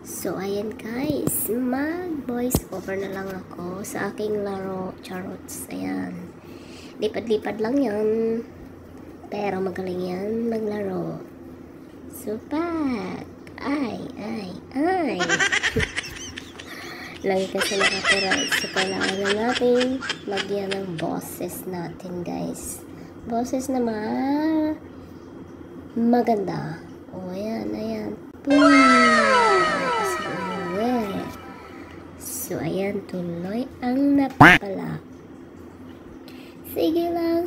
So, ayan guys, mag-voice over na lang ako sa aking laro, charots. Ayan. Lipad-lipad lang yan. Pero magaling yan maglaro. Supak! Ay! Lagi kasi nakatira. So, kailangan na natin lagyan ng boses natin, guys. Boses na maganda. O, ayan. Boom! So, ayan, tuloy ang napapala. Sige lang.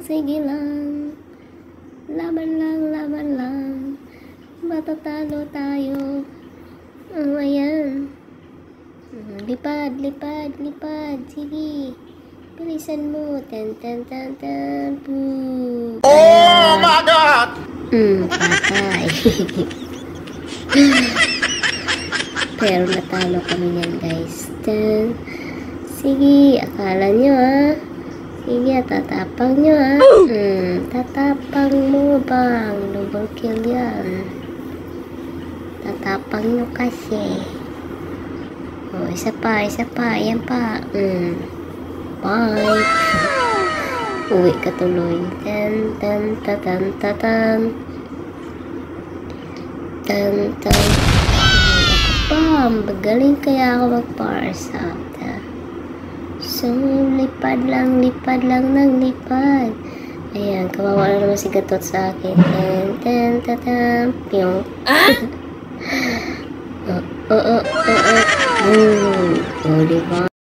Laban lang. Matatalo tayo. Oh, ayan. Lipad. Sige. Bilisan mo. Tan. Boom. Oh my God! Patay. Pero natalo kami yan, guys. Sige, akala nyo Sige, tatapang nyo Tatapang mo bang? Double kill yan. Tatapang nyo kasi. Oh, isa pa. Ayan pa. Bye. Uwi ka tuloy. Tan. Magaling kaya ako mag-parsa. So, lipad lang ng lipad. Ayan, kawawa na naman si Gatot sa akin. Piyong. Diba?